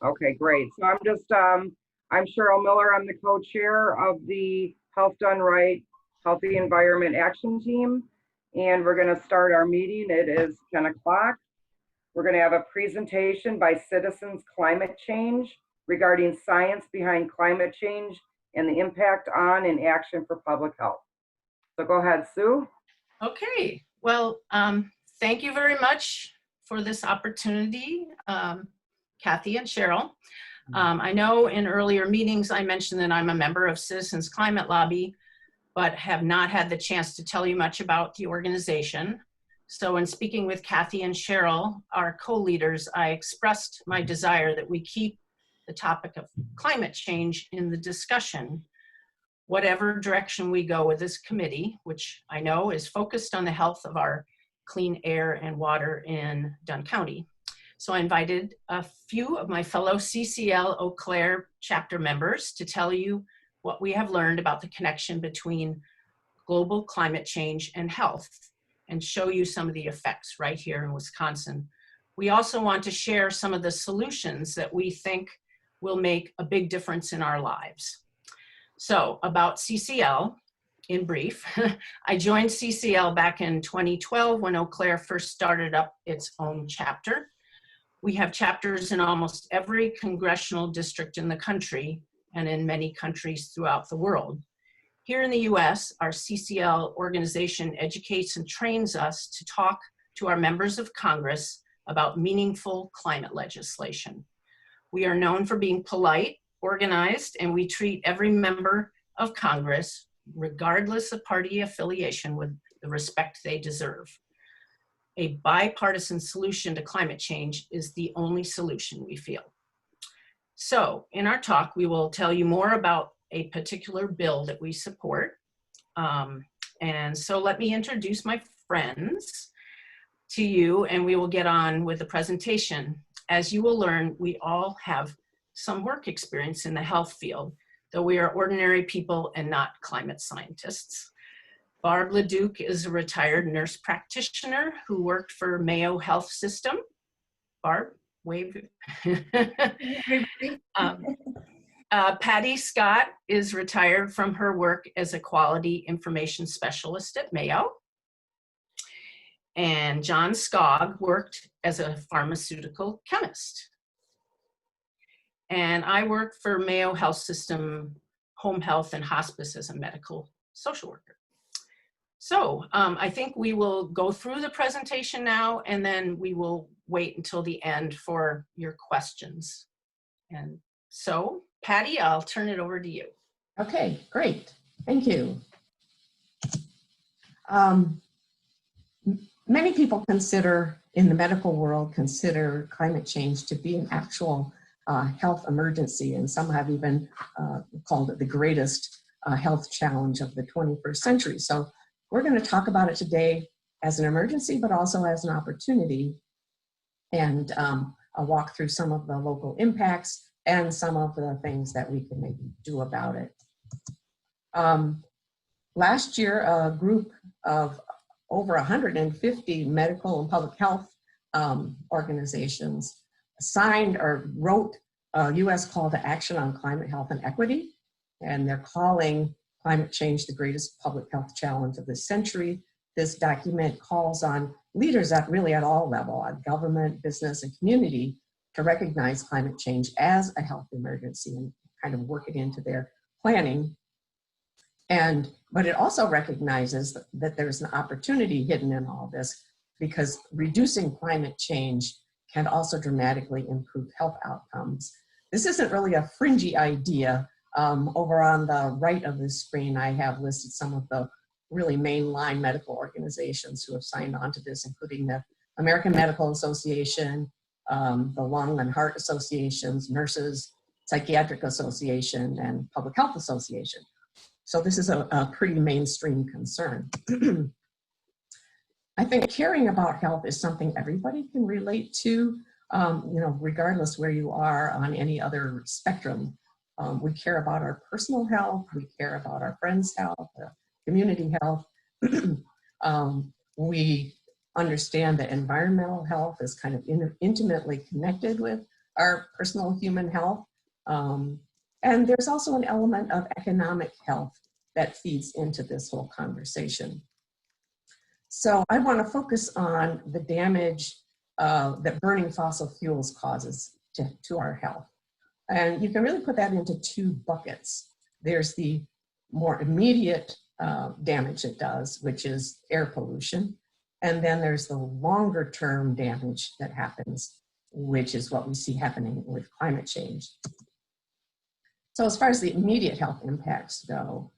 Okay, great. So I'm Cheryl Miller. I'm the co-chair of the Health Done Right Healthy Environment Action Team. And we're going to start our meeting. It is 10 o'clock. We're going to have a presentation by Citizens Climate Change regarding science behind climate change and the impact on and action for public health. So go ahead, Sue. Okay, well, thank you very much for this opportunity, Kathy and Cheryl. I know in earlier meetings I mentioned that I'm a member of Citizens Climate Lobby, but have not had the chance to tell you much about the organization. So in speaking with Kathy and Cheryl, our co-leaders, I expressed my desire that we keep the topic of climate change in the discussion, whatever direction we go with this committee, which I know is focused on the health of our clean air and water in Dunn County. So I invited a few of my fellow CCL Eau Claire chapter members to tell you what we have learned about the connection between global climate change and health, and show you some of the effects right here in Wisconsin. We also want to share some of the solutions that we think will make a big difference in our lives. So about CCL, in brief, I joined CCL back in 2012 when Eau Claire first started up its own chapter. We have chapters in almost every congressional district in the country and in many countries throughout the world. Here in the US, our CCL organization educates and trains us to talk to our members of Congress about meaningful climate legislation. We are known for being polite, organized, and we treat every member of Congress, regardless of party affiliation, with the respect they deserve. A bipartisan solution to climate change is the only solution, we feel. So in our talk, we will tell you more about a particular bill that we support. And so let me introduce my friends to you, and we will get on with the presentation. As you will learn, we all have some work experience in the health field, though we are ordinary people and not climate scientists. Barb LeDuc is a retired nurse practitioner who worked for Mayo Health System. Barb, wave. Patty Scott is retired from her work as a quality information specialist at Mayo. And John Skog worked as a pharmaceutical chemist. And I work for Mayo Health System Home Health and Hospice as a medical social worker. So I think we will go through the presentation now, and then we will wait until the end for your questions. And so, Patty, I'll turn it over to you. Okay, great. Thank you. Many people in the medical world, consider climate change to be an actual health emergency, and some have even called it the greatest health challenge of the 21st century. So we're going to talk about it today as an emergency, but also as an opportunity, and I'll walk through some of the local impacts and some of the things that we can maybe do about it. Last year, a group of over 150 medical and public health organizations signed or wrote a U.S. call to action on climate, health, and equity, and they're calling climate change the greatest public health challenge of this century. This document calls on leaders at all levels, on government, business, and community, to recognize climate change as a health emergency and kind of work it into their planning. But it also recognizes that there's an opportunity hidden in all this, because reducing climate change can also dramatically improve health outcomes. This isn't really a fringy idea. Over on the right of this screen, I have listed some of the really mainline medical organizations who have signed on to this, including the American Medical Association, the Lung and Heart Associations, Nurses, Psychiatric Association, and Public Health Association. So this is a pretty mainstream concern. I think caring about health is something everybody can relate to, regardless where you are on any other spectrum. We care about our personal health, we care about our friends' health, community health. We understand that environmental health is kind of intimately connected with our personal human health. And there's also an element of economic health that feeds into this whole conversation. So I want to focus on the damage that burning fossil fuels causes to our health. And you can really put that into two buckets. There's the more immediate damage it does, which is air pollution. And then there's the longer term damage that happens, which is what we see happening with climate change. So as far as the immediate health impacts go,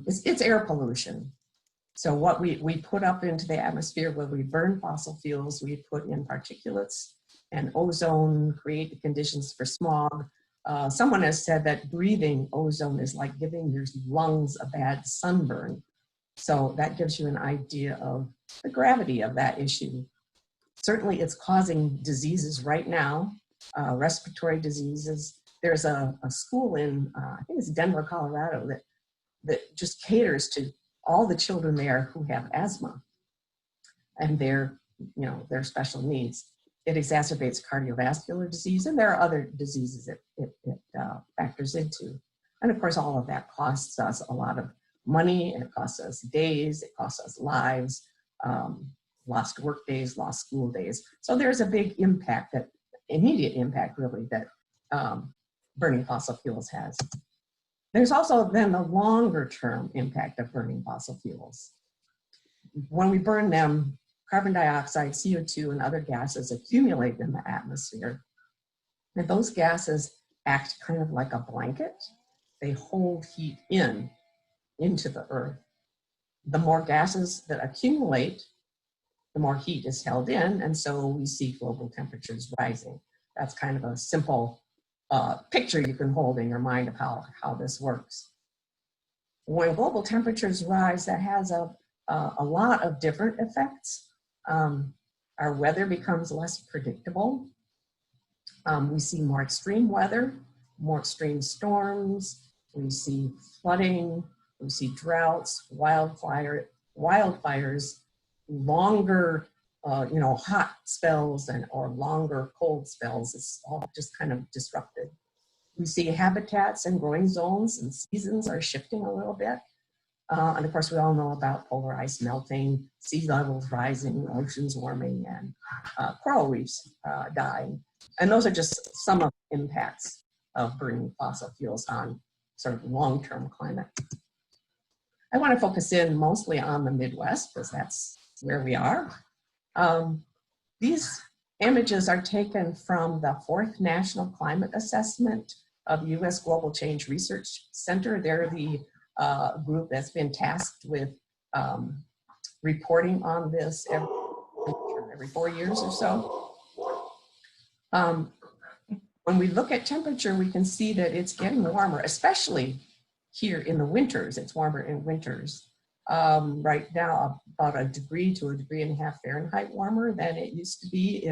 it's air pollution. So what we put up into the atmosphere when we burn fossil fuels, we put in particulates and ozone, create the conditions for smog. Someone has said that breathing ozone is like giving your lungs a bad sunburn. So that gives you an idea of the gravity of that issue. Certainly it's causing diseases right now, respiratory diseases. There's a school in, I think it's Denver, Colorado, that just caters to all the children there who have asthma and their special needs. It exacerbates cardiovascular disease, and there are other diseases it factors into. And of course, all of that costs us a lot of money, and it costs us days, it costs us lives, lost work days, lost school days. So there's a big impact, that immediate impact really, that burning fossil fuels has. There's also then the longer term impact of burning fossil fuels. When we burn them, carbon dioxide, CO2, and other gases accumulate in the atmosphere. And those gases act kind of like a blanket. They hold heat into the earth. The more gases that accumulate, the more heat is held in, and so we see global temperatures rising. That's kind of a simple picture you can hold in your mind of how this works. When global temperatures rise, that has a lot of different effects. Our weather becomes less predictable. We see more extreme weather, more extreme storms. We see flooding. We see droughts, wildfires, longer, hot spells or longer cold spells. It's all just kind of disrupted. We see habitats and growing zones and seasons are shifting a little bit. And of course, we all know about polar ice melting, sea levels rising, oceans warming, and coral reefs dying. And those are just some of the impacts of burning fossil fuels on sort of long-term climate. I want to focus in mostly on the Midwest because that's where we are. These images are taken from the 4th National Climate Assessment of U.S. Global Change Research Center. They're the group that's been tasked with reporting on this every 4 years or so. When we look at temperature, we can see that it's getting warmer, especially here in the winters. It's warmer in winters. Right now, about 1 degree to 1.5 degrees Fahrenheit warmer than it used to be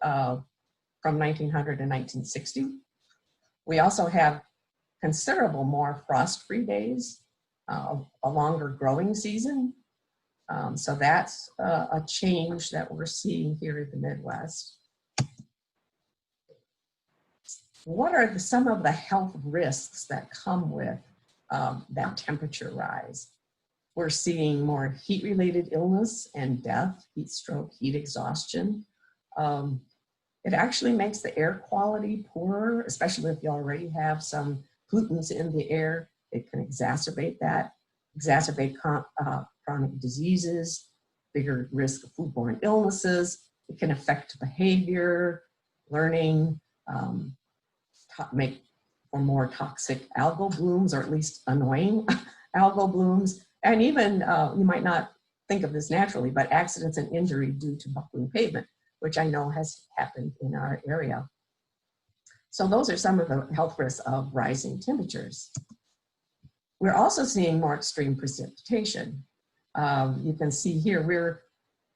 from 1900 to 1960. We also have considerable more frost-free days, a longer growing season. So that's a change that we're seeing here in the Midwest. What are some of the health risks that come with that temperature rise? We're seeing more heat-related illness and death, heat stroke, heat exhaustion. It actually makes the air quality poorer, especially if you already have some pollutants in the air. It can exacerbate that, chronic diseases, bigger risk of foodborne illnesses. It can affect behavior, learning, make for more toxic algal blooms, or at least annoying algal blooms. And even, you might not think of this naturally, but accidents and injury due to buckling pavement, which I know has happened in our area. So those are some of the health risks of rising temperatures. We're also seeing more extreme precipitation. You can see here, we're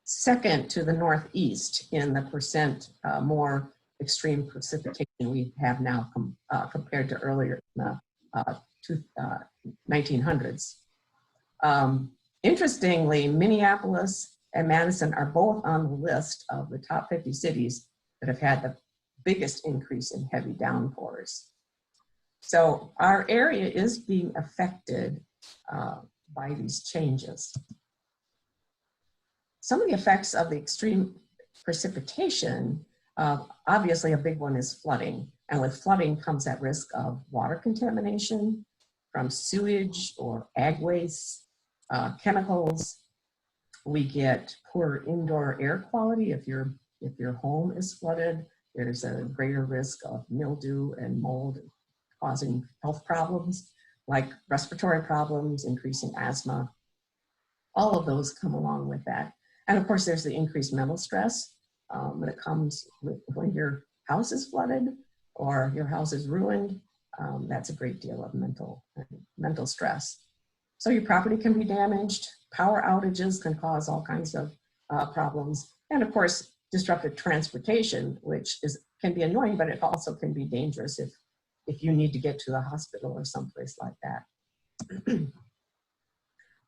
second to the Northeast in the percent more extreme precipitation we have now compared to earlier in the 1900s. Interestingly, Minneapolis and Madison are both on the list of the top 50 cities that have had the biggest increase in heavy downpours. So our area is being affected by these changes. Some of the effects of the extreme precipitation, obviously a big one is flooding. And with flooding comes that risk of water contamination from sewage or ag waste, chemicals. We get poor indoor air quality. If your home is flooded, there's a greater risk of mildew and mold causing health problems like respiratory problems, increasing asthma. All of those come along with that. And of course, there's the increased mental stress that comes with when your house is flooded or your house is ruined. That's a great deal of mental stress. So your property can be damaged. Power outages can cause all kinds of problems. And of course, disrupted transportation, which can be annoying, but it also can be dangerous if you need to get to the hospital or someplace like that.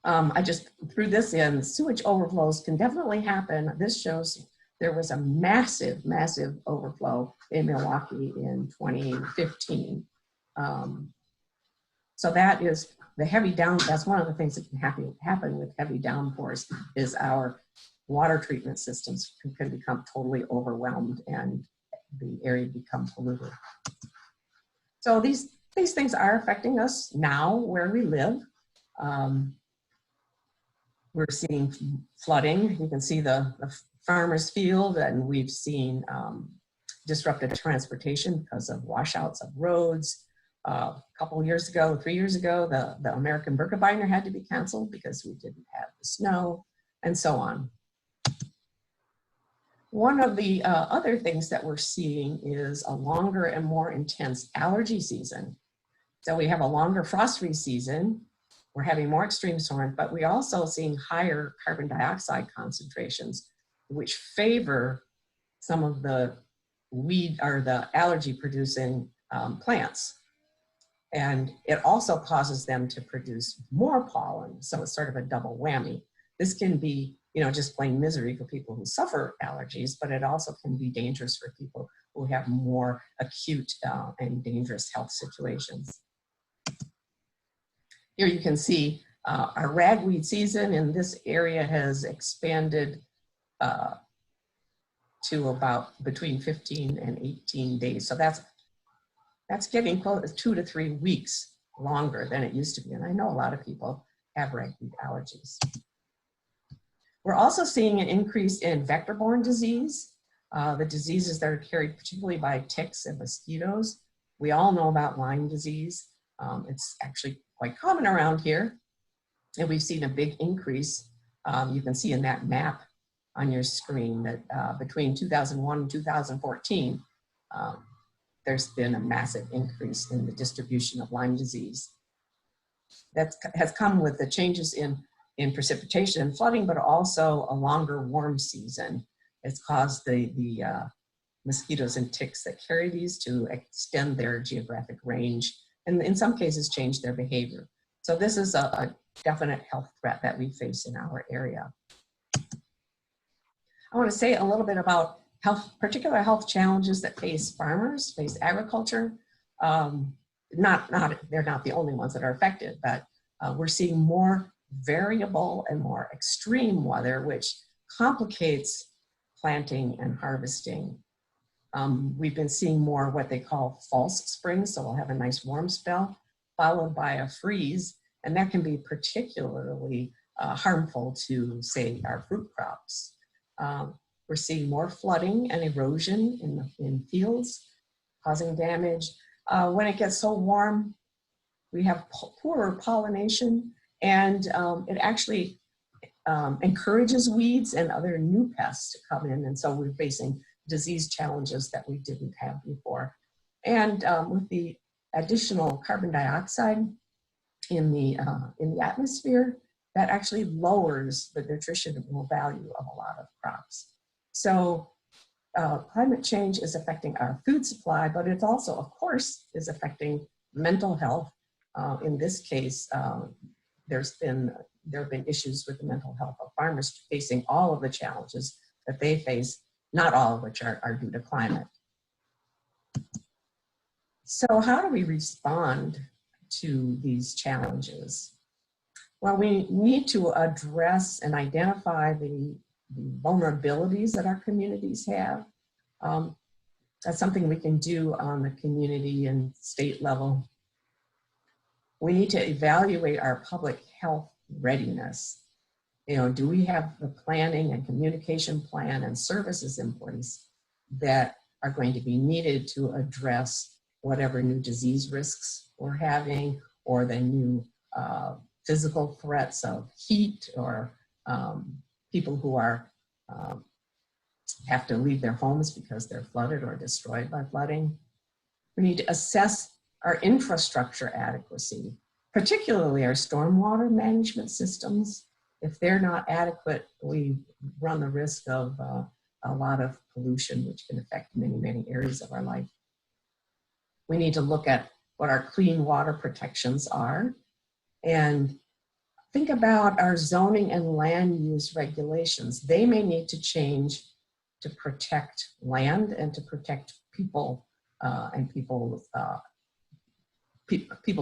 I just threw this in. Sewage overflows can definitely happen. This shows there was a massive overflow in Milwaukee in 2015. So that is the heavy that's one of the things that can happen with heavy downpours is our water treatment systems can become totally overwhelmed and the area become polluted. So these things are affecting us now where we live. We're seeing flooding. You can see the farmer's field, and we've seen disrupted transportation because of washouts of roads. A couple of years ago, 3 years ago, the American Birkebeiner had to be canceled because we didn't have the snow, and so on. One of the other things that we're seeing is a longer and more intense allergy season. So we have a longer frost-free season. We're having more extreme storms, but we're also seeing higher carbon dioxide concentrations, which favor some of the weed or the allergy-producing plants. And it also causes them to produce more pollen, so it's sort of a double whammy. This can be, just plain misery for people who suffer allergies, but it also can be dangerous for people who have more acute and dangerous health situations. Here you can see our ragweed season in this area has expanded to about between 15 and 18 days. So that's getting close 2 to 3 weeks longer than it used to be. And I know a lot of people have ragweed allergies. We're also seeing an increase in vector-borne disease, the diseases that are carried particularly by ticks and mosquitoes. We all know about Lyme disease. It's actually quite common around here. And we've seen a big increase. You can see in that map on your screen that between 2001 and 2014, there's been a massive increase in the distribution of Lyme disease. That has come with the changes in precipitation and flooding, but also a longer warm season. It's caused the mosquitoes and ticks that carry these to extend their geographic range and in some cases change their behavior. So this is a definite health threat that we face in our area. I want to say a little bit about particular health challenges that face farmers, face agriculture. They're not the only ones that are affected, but we're seeing more variable and more extreme weather, which complicates planting and harvesting. We've been seeing more what they call false springs, so we'll have a nice warm spell followed by a freeze, and that can be particularly harmful to, say, our fruit crops. We're seeing more flooding and erosion in fields, causing damage. When it gets so warm, we have poorer pollination, and it actually encourages weeds and other new pests to come in, and so we're facing disease challenges that we didn't have before. And with the additional carbon dioxide in the atmosphere, that actually lowers the nutritional value of a lot of crops. So climate change is affecting our food supply, but it also, of course, is affecting mental health. In this case, there have been issues with the mental health of farmers facing all of the challenges that they face, not all of which are due to climate. So how do we respond to these challenges? Well, we need to address and identify the vulnerabilities that our communities have. That's something we can do on the community and state level. We need to evaluate our public health readiness. You know, do we have the planning and communication plan and services in place that are going to be needed to address whatever new disease risks we're having, or the new physical threats of heat, or people who are have to leave their homes because they're flooded or destroyed by flooding. We need to assess our infrastructure adequacy, particularly our stormwater management systems. If they're not adequate, we run the risk of a lot of pollution, which can affect many, many areas of our life. We need to look at what our clean water protections are and think about our zoning and land use regulations. They may need to change to protect land and to protect people and people's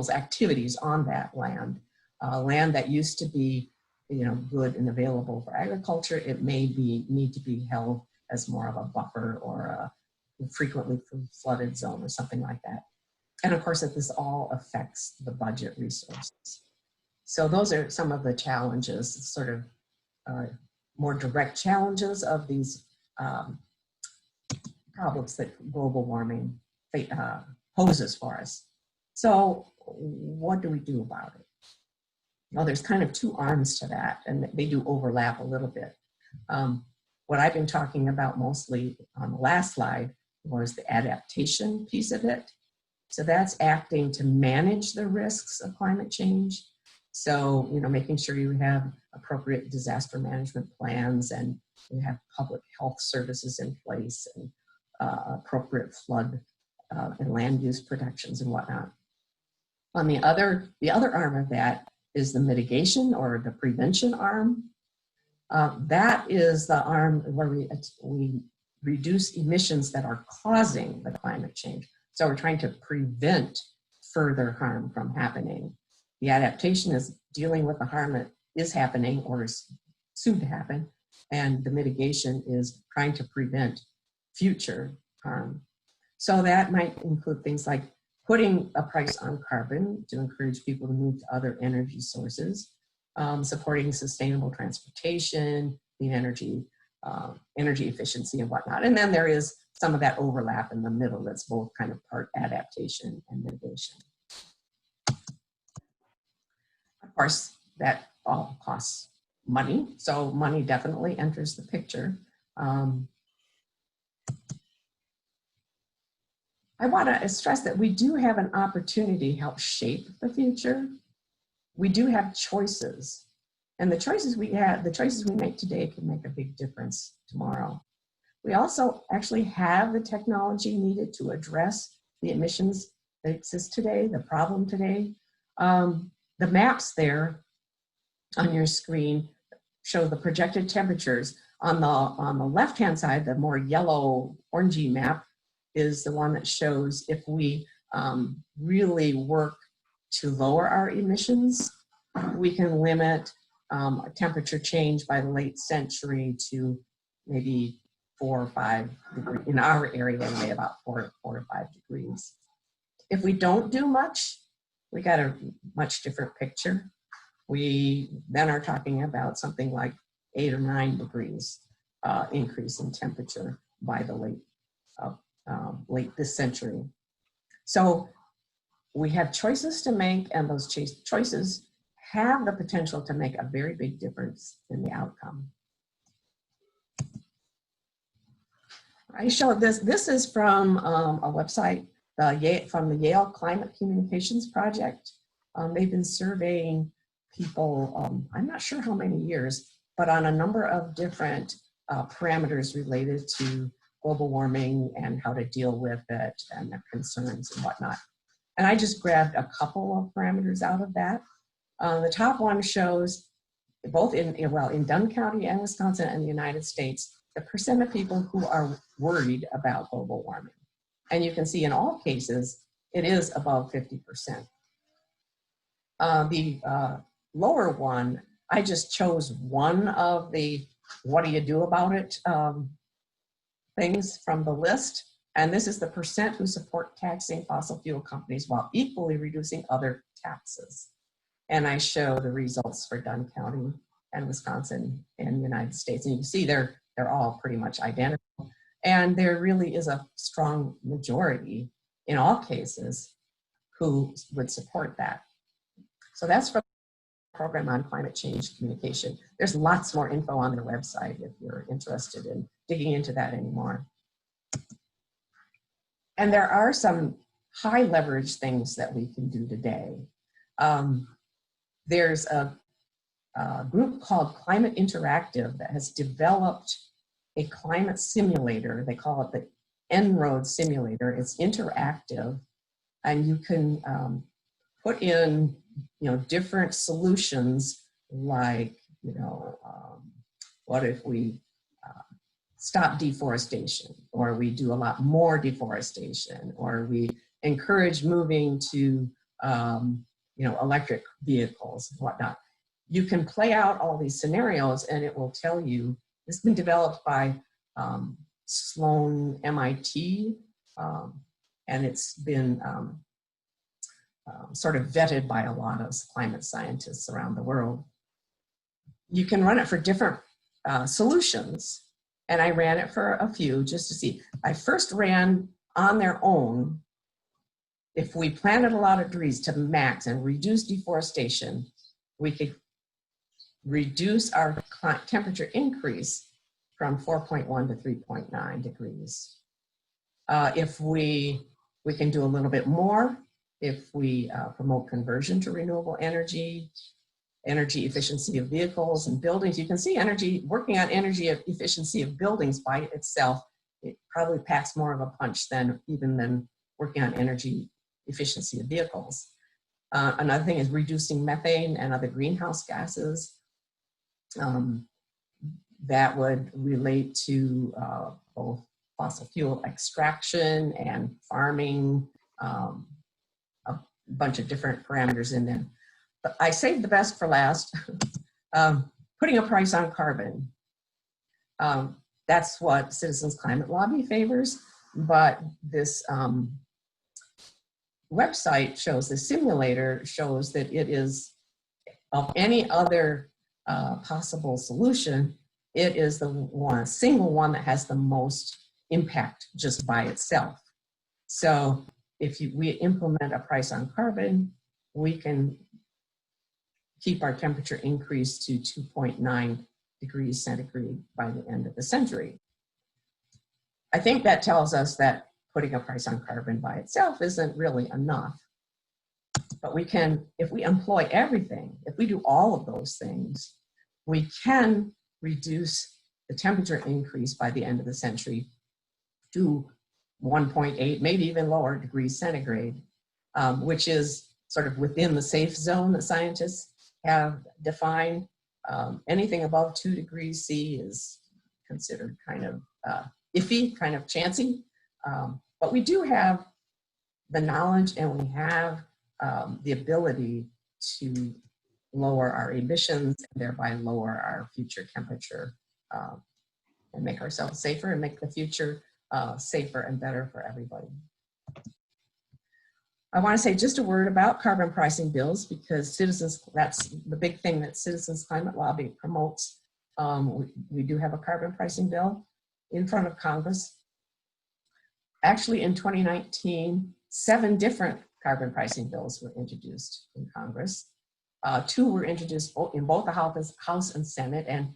activities on that land. Land that used to be, you know, good and available for agriculture, it may need to be held as more of a buffer or a frequently flooded zone or something like that. And of course, that this all affects the budget resources. So those are some of the challenges, sort of more direct challenges of these problems that global warming poses for us. So what do we do about it? Well, there's kind of two arms to that, and they do overlap a little bit. What I've been talking about mostly on the last slide was the adaptation piece of it. So that's acting to manage the risks of climate change. So, you know, making sure you have appropriate disaster management plans and you have public health services in place and appropriate flood and land use protections and whatnot. On the other arm of that is the mitigation or the prevention arm. That is the arm where we reduce emissions that are causing the climate change. So we're trying to prevent further harm from happening. The adaptation is dealing with the harm that is happening or is soon to happen, and the mitigation is trying to prevent future harm. So that might include things like putting a price on carbon to encourage people to move to other energy sources, supporting sustainable transportation, clean energy, energy efficiency and whatnot. And then there is some of that overlap in the middle that's both kind of part adaptation and mitigation. Of course, that all costs money, so money definitely enters the picture. I want to stress that we do have an opportunity to help shape the future. We do have choices, and the choices we make today can make a big difference tomorrow. We also actually have the technology needed to address the emissions that exist today, the problem today. The maps there on your screen show the projected temperatures. On the left-hand side, the more yellow orangey map is the one that shows if we really work to lower our emissions, we can limit temperature change by the late century to maybe 4 or 5 degrees, in our area anyway, about 4 to 5 degrees. If we don't do much, we got a much different picture. We then are talking about something like 8 or 9 degrees increase in temperature by the late this century. So we have choices to make, and those choices have the potential to make a very big difference in the outcome. I showed this. This is from a website from the Yale Climate Communications Project. They've been surveying people, I'm not sure how many years, but on a number of different parameters related to global warming and how to deal with it and the concerns and whatnot. And I just grabbed a couple of parameters out of that. The top one shows both in Dunn County and Wisconsin and the United States, the percent of people who are worried about global warming. And you can see in all cases, it is above 50%. The lower one, I just chose one of the what do you do about it things from the list. And this is the percent who support taxing fossil fuel companies while equally reducing other taxes. And I show the results for Dunn County and Wisconsin and the United States. And you can see they're all pretty much identical. And there really is a strong majority in all cases who would support that. So that's for the program on climate change communication. There's lots more info on their website if you're interested in digging into that anymore. And there are some high leverage things that we can do today. There's a group called Climate Interactive that has developed a climate simulator. They call it the En-ROAD simulator. It's interactive, and you can put in, different solutions like, what if we stop deforestation, or we do a lot more deforestation, or we encourage moving to, electric vehicles and whatnot. You can play out all these scenarios and it will tell you. It's been developed by Sloan MIT, and it's been sort of vetted by a lot of climate scientists around the world. You can run it for different solutions, and I ran it for a few just to see. I first ran on their own. If we planted a lot of trees to max and reduce deforestation, we could reduce our temperature increase from 4.1 to 3.9 degrees. If we can do a little bit more, if we promote conversion to renewable energy efficiency of vehicles and buildings. You can see working on energy efficiency of buildings by itself, it probably packs more of a punch than working on energy efficiency of vehicles. Another thing is reducing methane and other greenhouse gases. That would relate to both fossil fuel extraction and farming, a bunch of different parameters in there. But I saved the best for last, putting a price on carbon. That's what Citizens Climate Lobby favors, but this website shows, the simulator shows that it is, of any other possible solution, it is the single one that has the most impact just by itself. So if we implement a price on carbon, we can keep our temperature increase to 2.9 degrees centigrade by the end of the century. I think that tells us that putting a price on carbon by itself isn't really enough. But we can, if we employ everything, if we do all of those things, we can reduce the temperature increase by the end of the century to 1.8, maybe even lower degrees centigrade, which is sort of within the safe zone that scientists have defined. Anything above 2 degrees C is considered kind of iffy, kind of chancy. But we do have the knowledge, and we have the ability to lower our emissions and thereby lower our future temperature and make ourselves safer and make the future safer and better for everybody. I want to say just a word about carbon pricing bills, because that's the big thing that Citizens Climate Lobby promotes. We do have a carbon pricing bill in front of Congress. Actually, in 2019, 7 different carbon pricing bills were introduced in Congress. 2 were introduced in both the House and Senate, and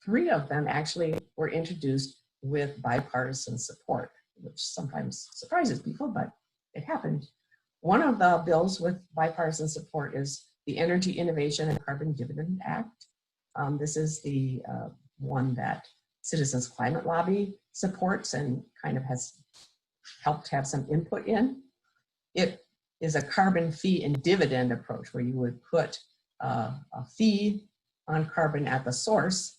3 of them actually were introduced with bipartisan support, which sometimes surprises people, but it happened. One of the bills with bipartisan support is the Energy Innovation and Carbon Dividend Act. This is the one that Citizens Climate Lobby supports and kind of has helped have some input in. It is a carbon fee and dividend approach where you would put a fee on carbon at the source,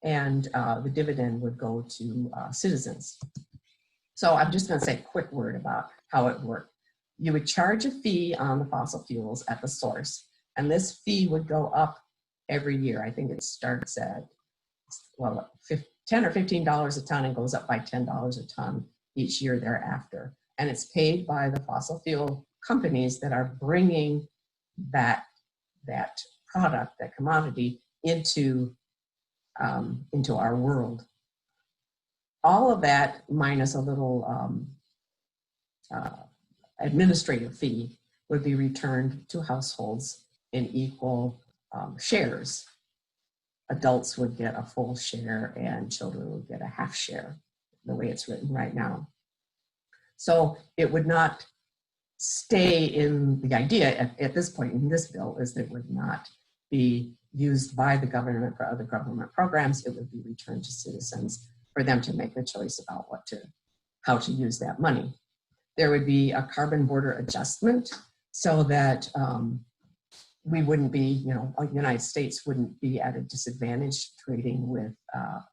and the dividend would go to citizens. So I'm just going to say a quick word about how it worked. you would charge a fee on the fossil fuels at the source, and this fee would go up every year. I think it starts at, well, $10 or $15 a ton and goes up by $10 a ton each year thereafter. And it's paid by the fossil fuel companies that are bringing that product, that commodity, into our world. All of that minus a little administrative fee would be returned to households in equal shares. Adults would get a full share and children would get a half share, the way it's written right now. So it would not stay in, the idea at this point in this bill is that it would not be used by the government for other government programs. It would be returned to citizens for them to make the choice about how to use that money. There would be a carbon border adjustment so that we wouldn't be, the United States wouldn't be at a disadvantage trading with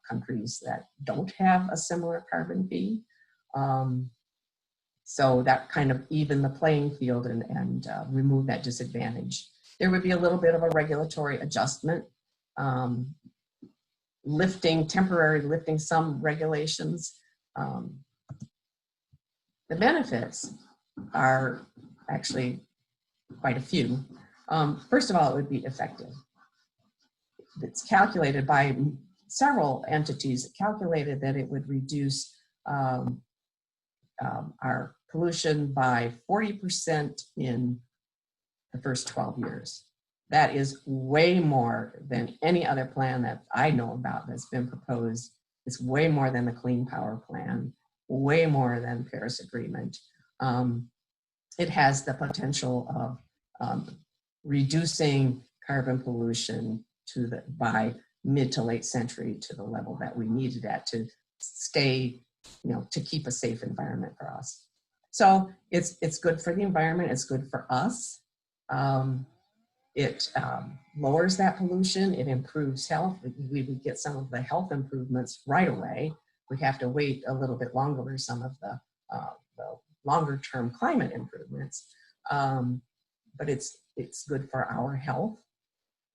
countries that don't have a similar carbon fee. So that kind of even the playing field and remove that disadvantage. There would be a little bit of a regulatory adjustment, temporarily lifting some regulations. The benefits are actually quite a few. First of all, it would be effective. It's calculated by several entities, calculated that it would reduce our pollution by 40% in the first 12 years. That is way more than any other plan that I know about that's been proposed. It's way more than the Clean Power Plan, way more than Paris Agreement. It has the potential of reducing carbon pollution by mid to late century to the level that we needed at to stay, to keep a safe environment for us. So it's good for the environment, it's good for us. It lowers that pollution, it improves health. We would get some of the health improvements right away. We have to wait a little bit longer for some of the longer term climate improvements. But it's good for our health.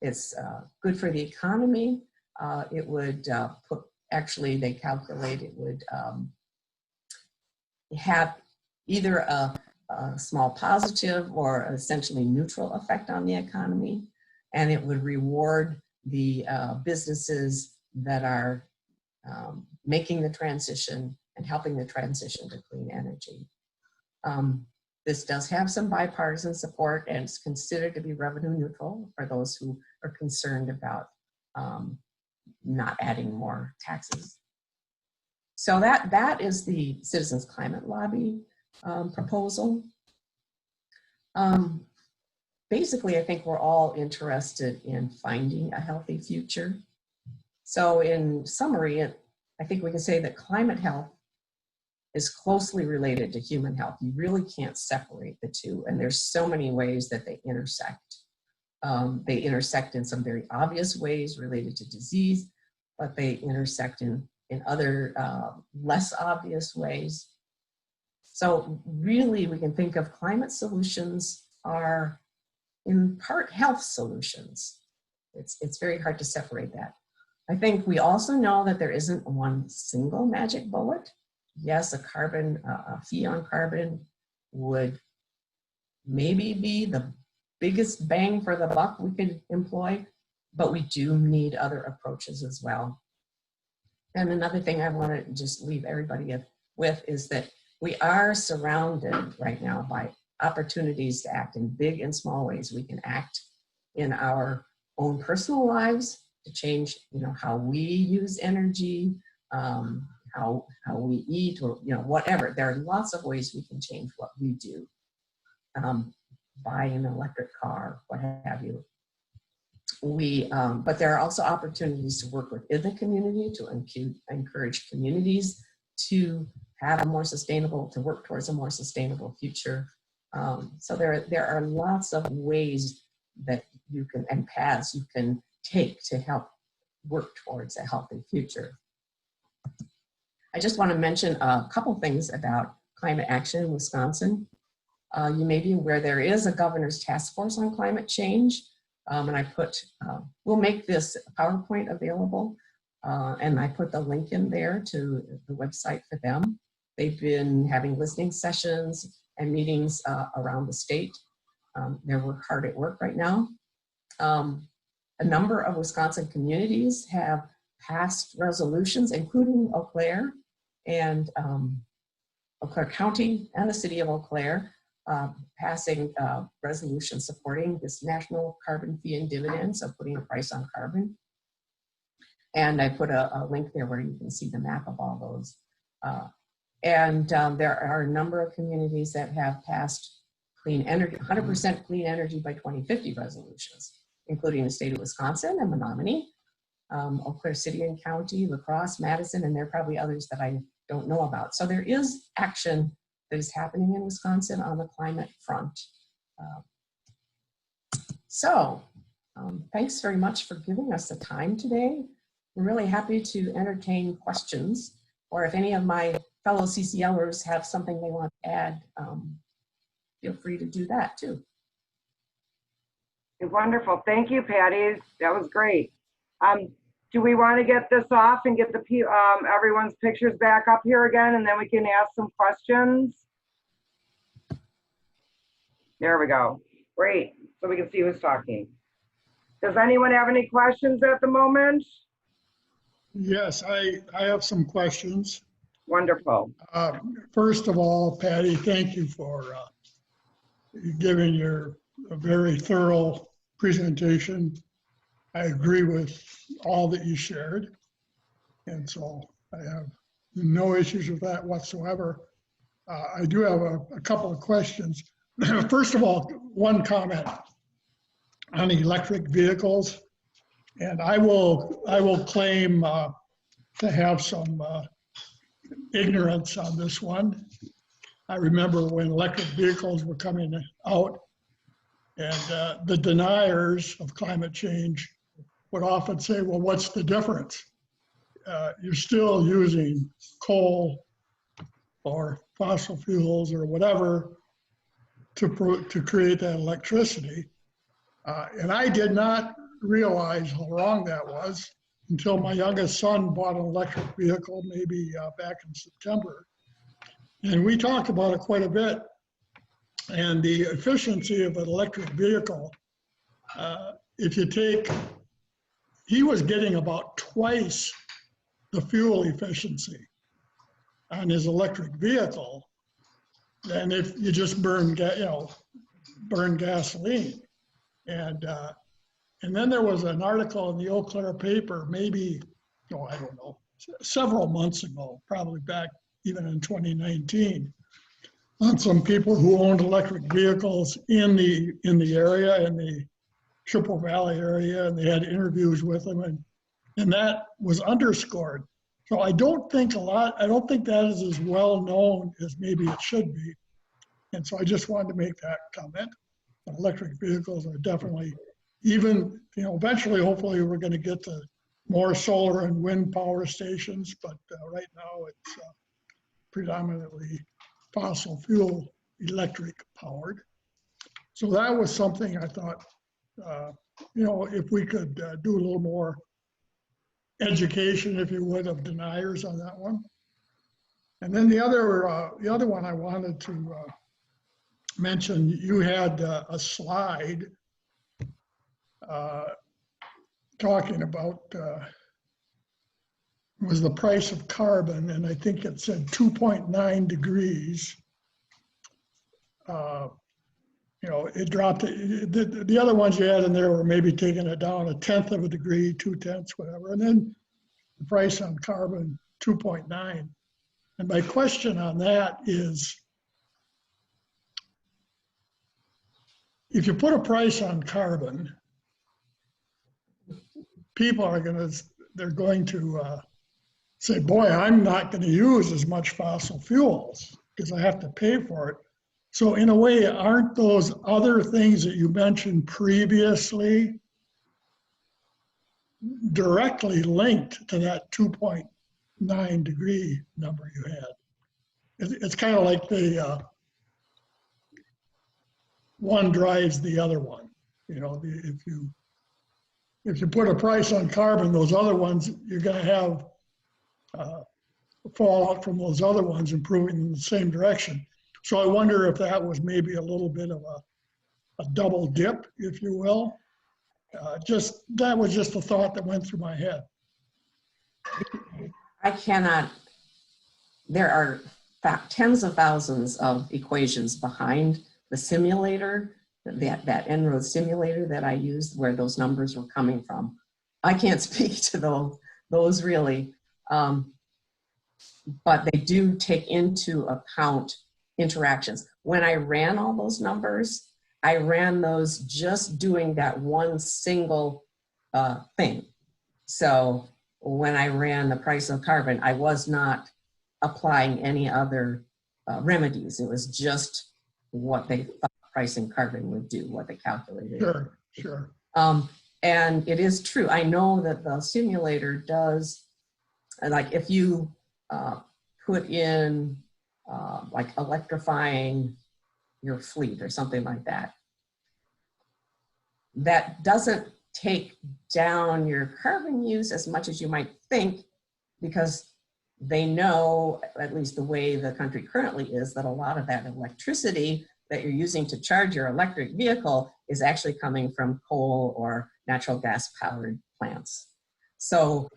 It's good for the economy. It would actually they calculate it would have either a small positive or essentially neutral effect on the economy, and it would reward the businesses that are making the transition and helping the transition to clean energy. This does have some bipartisan support and it's considered to be revenue neutral for those who are concerned about not adding more taxes. So that is the Citizens Climate Lobby proposal. Basically, I think we're all interested in finding a healthy future. So in summary, I think we can say that climate health is closely related to human health. You really can't separate the two, and there's so many ways that they intersect. They intersect in some very obvious ways related to disease, but they intersect in other less obvious ways. So really, we can think of climate solutions are in part health solutions. It's very hard to separate that. I think we also know that there isn't one single magic bullet. Yes, a fee on carbon would maybe be the biggest bang for the buck we could employ, but we do need other approaches as well. And another thing I want to just leave everybody with is that we are surrounded right now by opportunities to act in big and small ways. We can act in our own personal lives to change, how we use energy, how we eat, or whatever. There are lots of ways we can change what we do. Buy an electric car, what have you. But there are also opportunities to work within the community to encourage communities to have to work towards a more sustainable future. So there are lots of ways that you can, and paths you can take to help work towards a healthy future. I just want to mention a couple things about climate action in Wisconsin. You may be aware there is a governor's task force on climate change. And I put, we'll make this PowerPoint available. And I put the link in there to the website for them. They've been having listening sessions and meetings around the state. They're hard at work right now. A number of Wisconsin communities have passed resolutions, including Eau Claire and Eau Claire County and the city of Eau Claire, passing resolutions supporting this national carbon fee and dividends, so putting a price on carbon. And I put a link there where you can see the map of all those. There are a number of communities that have passed clean energy, 100% clean energy by 2050 resolutions, including the state of Wisconsin and Menominee, Eau Claire City and County, La Crosse, Madison, and there are probably others that I don't know about. So there is action that is happening in Wisconsin on the climate front. Thanks very much for giving us the time today. We're really happy to entertain questions, or if any of my fellow CCLers have something they want to add, feel free to do that too. Wonderful. Thank you, Patty. That was great. Do we want to get this off and get the everyone's pictures back up here again, and then we can ask some questions? There we go. Great. So we can see who's talking. Does anyone have any questions at the moment? Yes, I have some questions. Wonderful. First of all, Patty, thank you for giving your very thorough presentation. I agree with all that you shared, and so I have no issues with that whatsoever. I do have a couple of questions. First of all, one comment on electric vehicles, and I will claim to have some ignorance on this one. I remember when electric vehicles were coming out, and the deniers of climate change would often say, well, what's the difference? You're still using coal or fossil fuels or whatever to create that electricity. And I did not realize how wrong that was until my youngest son bought an electric vehicle, maybe back in September. And we talked about it quite a bit. And the efficiency of an electric vehicle, if you take, he was getting about twice the fuel efficiency on his electric vehicle than if you just burn gasoline. And then there was an article in the Eau Claire paper, maybe, I don't know, several months ago, probably back even in 2019, on some people who owned electric vehicles in the area, in the Chippewa Valley area, and they had interviews with them, and that was underscored. So I don't think that is as well known as maybe it should be. And so I just wanted to make that comment. Electric vehicles are definitely, even, eventually, hopefully we're going to get to more solar and wind power stations, but right now it's predominantly fossil fuel electric powered. So that was something I thought, if we could do a little more education, if you would, of deniers on that one. And then the other one I wanted to mention, you had a slide talking about was the price of carbon, and I think it said 2.9 degrees. It dropped. The other ones you had in there were maybe taking it down 1/10 of a degree, 2/10, whatever. And then the price on carbon, 2.9. And my question on that is, if you put a price on carbon, people are they're going to say, boy, I'm not going to use as much fossil fuels because I have to pay for it. So in a way, aren't those other things that you mentioned previously directly linked to that 2.9 degree number you had? It's kind of like one drives the other one. You know, if you put a price on carbon, those other ones, you're going to have fallout from those other ones improving in the same direction. So I wonder if that was maybe a little bit of a double dip, if you will. That was just a thought that went through my head. I cannot, there are tens of thousands of equations behind the simulator, that En-ROAD simulator that I used where those numbers were coming from. I can't speak to those really, but they do take into account interactions. When I ran all those numbers, I ran those just doing that one single thing. So when I ran the price of carbon, I was not applying any other remedies. It was just what they thought pricing carbon would do, what they calculated. Sure. And it is true. I know that the simulator does, like if you put in like electrifying your fleet or something like that, that doesn't take down your carbon use as much as you might think, because they know, at least the way the country currently is, that a lot of that electricity that you're using to charge your electric vehicle is actually coming from coal or natural gas powered plants. So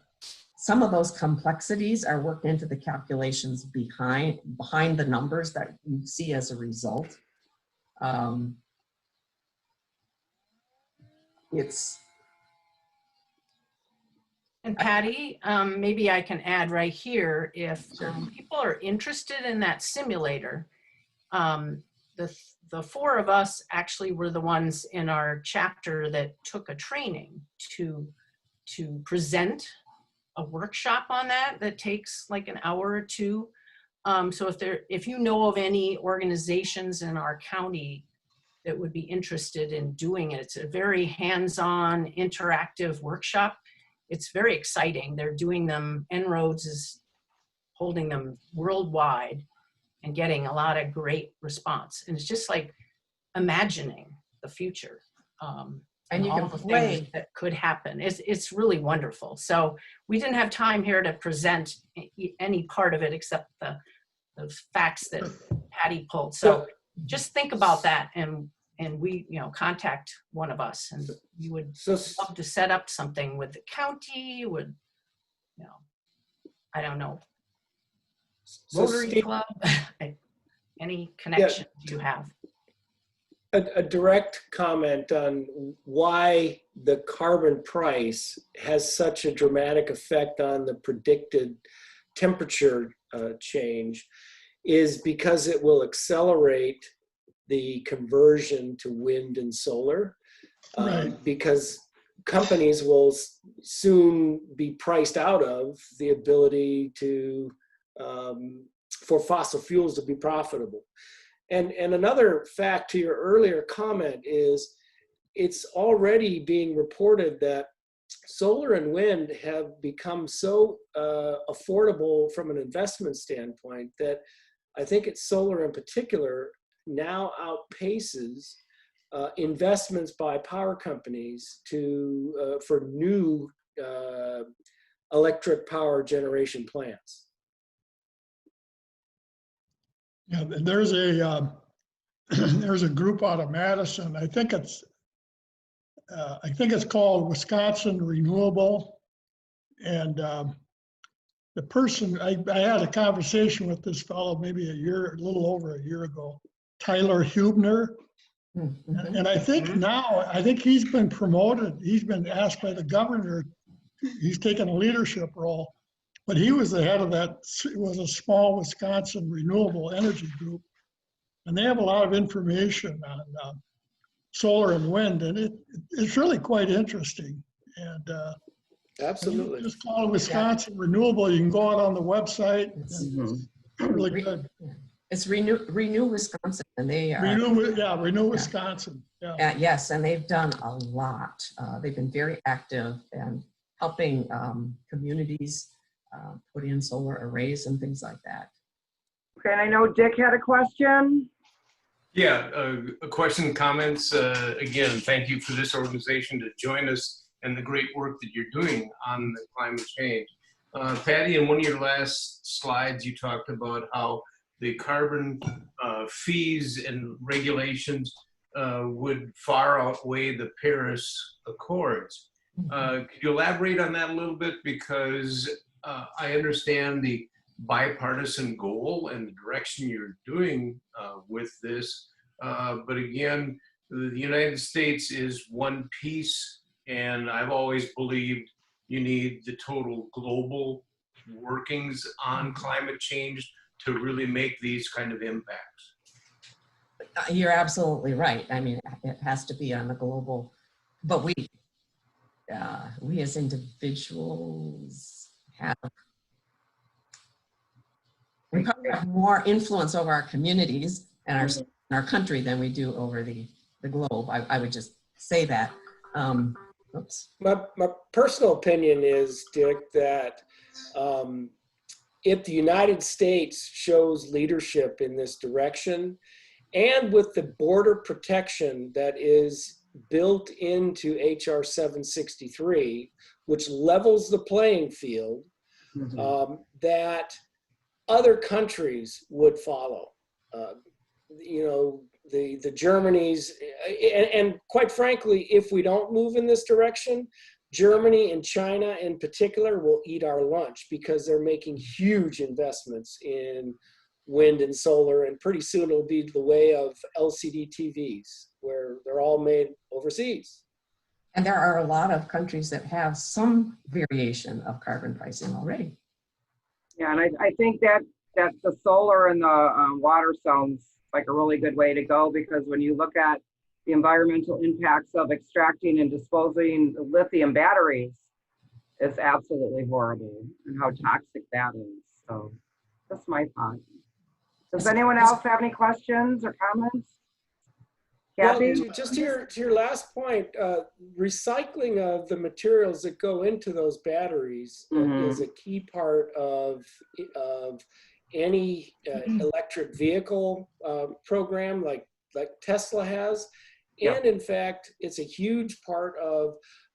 some of those complexities are worked into the calculations behind the numbers that you see as a result. And Patty, maybe I can add right here, if Sure. people are interested in that simulator, the four of us actually were the ones in our chapter that took a training to present a workshop on that takes like an hour or two. So if you know of any organizations in our county that would be interested in doing it, it's a very hands-on interactive workshop. It's very exciting. They're doing them, En-ROADS is holding them worldwide and getting a lot of great response. And it's just like imagining the future. And you all can the play. things that could happen. It's really wonderful. So we didn't have time here to present any part of it except the facts that Patty pulled. So just think about that, and we, contact one of us, and we would love to set up something with the county, would, I don't know, Rotary Club, any connections you have. A direct comment on why the carbon price has such a dramatic effect on the predicted temperature change is because it will accelerate the conversion to wind and solar, because companies will soon be priced out of the ability to for fossil fuels to be profitable. And another fact to your earlier comment is it's already being reported that solar and wind have become so affordable from an investment standpoint that I think it's solar in particular now outpaces investments by power companies for new electric power generation plants. Yeah, there's a group out of Madison. I think it's called Wisconsin Renewable, and the person I had a conversation with this fellow maybe a little over a year ago, Tyler Hubner, and I think now he's been promoted. He's been asked by the governor. He's taken a leadership role. But he was the head of that. It was a small Wisconsin renewable energy group, and they have a lot of information on solar and wind, and it's really quite interesting. And absolutely, just call it Wisconsin Renewable. You can go out on the website. It's really good. It's Renew Wisconsin, and they are Renew Wisconsin. Yeah. Yes, and they've done a lot. They've been very active and helping communities put in solar arrays and things like that. Okay, and I know Dick had a question. Yeah, question, comments. Again, thank you for this organization to join us and the great work that you're doing on the climate change. Patty, in one of your last slides, you talked about how the carbon fees and regulations would far outweigh the Paris Accords. Could you elaborate on that a little bit? Because I understand the bipartisan goal and the direction you're doing with this. But again, the United States is one piece, and I've always believed you need the total global workings on climate change to really make these kind of impacts. You're absolutely right. I mean, it has to be on a global, but we as individuals we probably have more influence over our communities and our country than we do over the globe. I would just say that. Oops. My personal opinion is, Dick, that if the United States shows leadership in this direction, and with the border protection that is built into HR 763, which levels the playing field, that other countries would follow. You know, the Germany's, and quite frankly, if we don't move in this direction, Germany and China in particular will eat our lunch, because they're making huge investments in wind and solar, and pretty soon it'll be the way of LCD TVs, where they're all made overseas. And there are a lot of countries that have some variation of carbon pricing already. Yeah, and I think that the solar and the water sounds like a really good way to go, because when you look at the environmental impacts of extracting and disposing the lithium batteries, it's absolutely horrible, and how toxic that is. So that's my thought. Does anyone else have any questions or comments? Kathy? Well, just to your last point, recycling of the materials that go into those batteries is a key part of any electric vehicle program like Tesla has. And in fact, it's a huge part of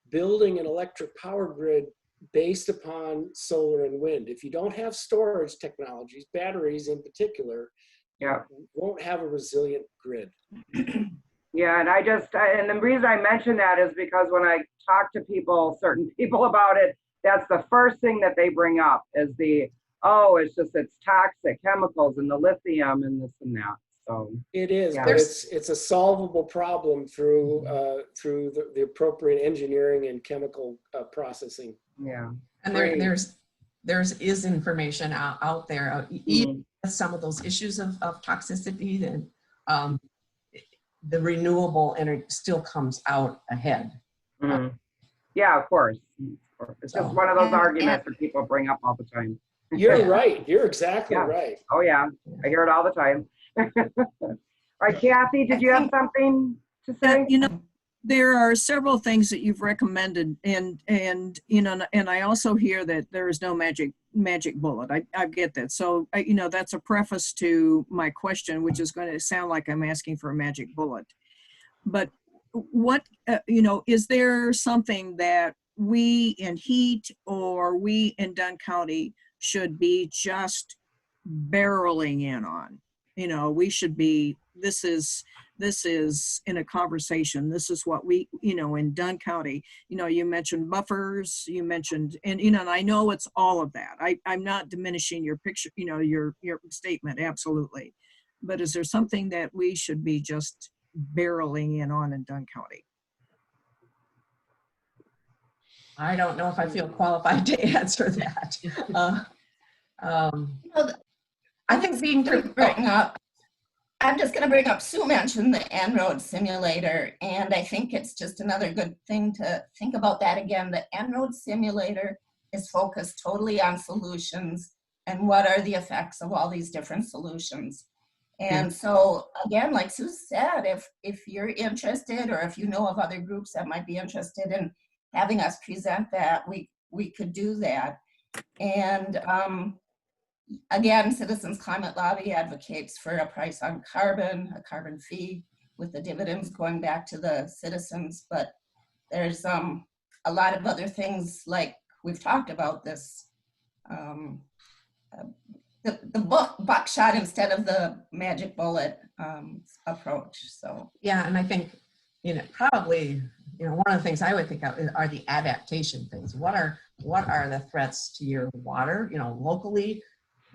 building an electric power grid based upon solar and wind. If you don't have storage technologies, batteries in particular, you won't have a resilient grid. Yeah, and and the reason I mention that is because when I talk to people, certain people about it, that's the first thing that they bring up is it's toxic chemicals and the lithium and this and that. So it is, but it's a solvable problem through the appropriate engineering and chemical processing. Yeah, and there's information out there, even some of those issues of toxicity, and the renewable energy still comes out ahead. Yeah, of course. It's just one of those arguments that people bring up all the time. You're right. You're exactly right. Oh yeah, I hear it all the time. All right, Kathy, did you have something to say? You know, there are several things that you've recommended, and you know, and I also hear that there is no magic bullet. I get that. So you know, that's a preface to my question, which is going to sound like I'm asking for a magic bullet. But what you know, is there something that we in Heat or we in Dunn County should be just barreling in on? You know, we should be, this is in a conversation. This is what we, you know, in Dunn County, you know, you mentioned buffers, you mentioned, and, you know, and I know it's all of that. I'm not diminishing your picture, you know, your statement, absolutely. But is there something that we should be just barreling in on in Dunn County? I don't know if I feel qualified to answer that. I think being bring up, I'm just going to bring up, Sue mentioned the En-ROAD simulator, and I think it's just another good thing to think about that again. The En-ROAD simulator is focused totally on solutions and what are the effects of all these different solutions. And so again, like Sue said, if you're interested, or if you know of other groups that might be interested in having us present that, we could do that. And again, Citizens Climate Lobby advocates for a price on carbon, a carbon fee with the dividends going back to the citizens. But there's a lot of other things like we've talked about this, the buckshot instead of the magic bullet approach. So Yeah, and I think, probably, one of the things I would think of are the adaptation things. What are the threats to your water, locally,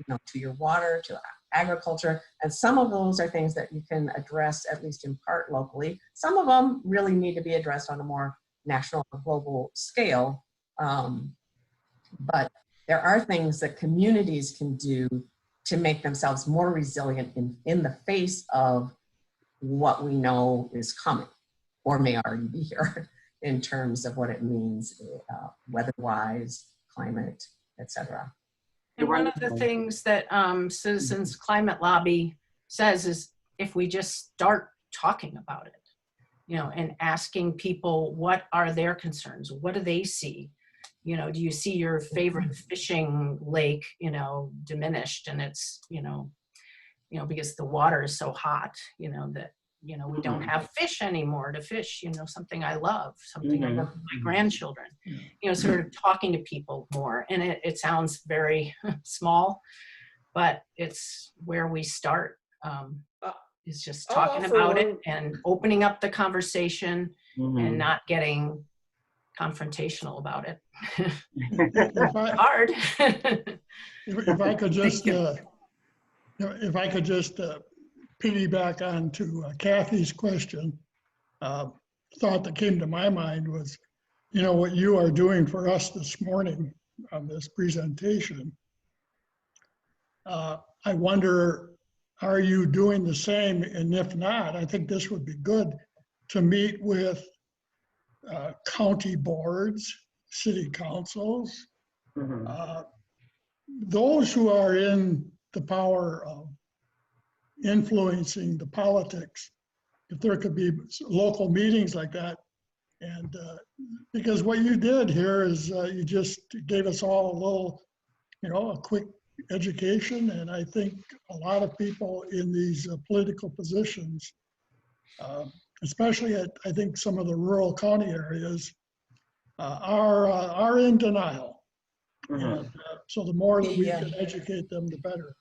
to your water, to agriculture? And some of those are things that you can address, at least in part, locally. Some of them really need to be addressed on a more national or global scale. But there are things that communities can do to make themselves more resilient in the face of what we know is coming or may already be here in terms of what it means weather-wise, climate, etc. And one of the things that Citizens Climate Lobby says is if we just start talking about it, and asking people what are their concerns, what do they see? Do you see your favorite fishing lake, diminished, and it's, because the water is so hot, that, we don't have fish anymore to fish, something I love, something I love with my grandchildren, sort of talking to people more. And it sounds very small, but it's where we start, is just talking about it and opening up the conversation and not getting confrontational about it. Hard. If I could just, piggyback onto Kathy's question, thought that came to my mind was, what you are doing for us this morning on this presentation. I wonder, are you doing the same? And if not, I think this would be good to meet with county boards, city councils, those who are in the power of influencing the politics, if there could be local meetings like that. And because what you did here is you just gave us all a little, a quick education. And I think a lot of people in these political positions, especially at, I think, some of the rural county areas, are in denial. And, so the more that we can educate them, the better.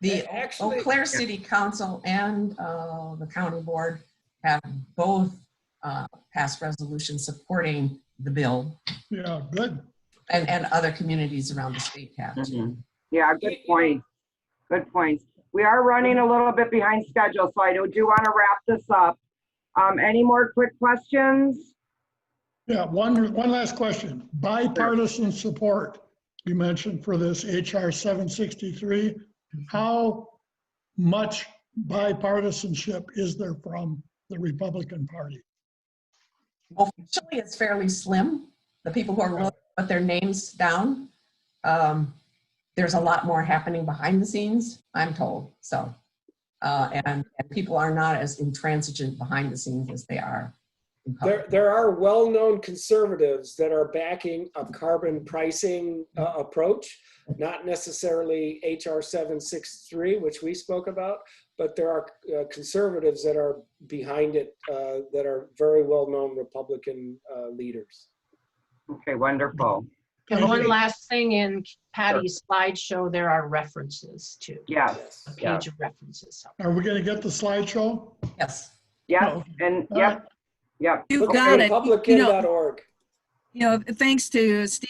The Eau Claire City Council and the county board have both passed resolutions supporting the bill. Yeah, good. And other communities around the state have too. Yeah, good point. Good point. We are running a little bit behind schedule, so I do want to wrap this up. Any more quick questions? Yeah, one last question. Bipartisan support you mentioned for this HR 763. How much bipartisanship is there from the Republican Party? Officially, it's fairly slim. The people who are willing to put their names down, there's a lot more happening behind the scenes, I'm told. So, and people are not as intransigent behind the scenes as they are in public. There are well-known conservatives that are backing a carbon pricing approach, not necessarily HR 763, which we spoke about, but there are conservatives that are behind it that are very well-known Republican leaders. Okay, wonderful. And one last thing, in Patty's slideshow, there are references too. Yes. A page of references. Are we going to get the slideshow? Yes. Yes, and yep. You've got it. Republican.org. Thanks to Steve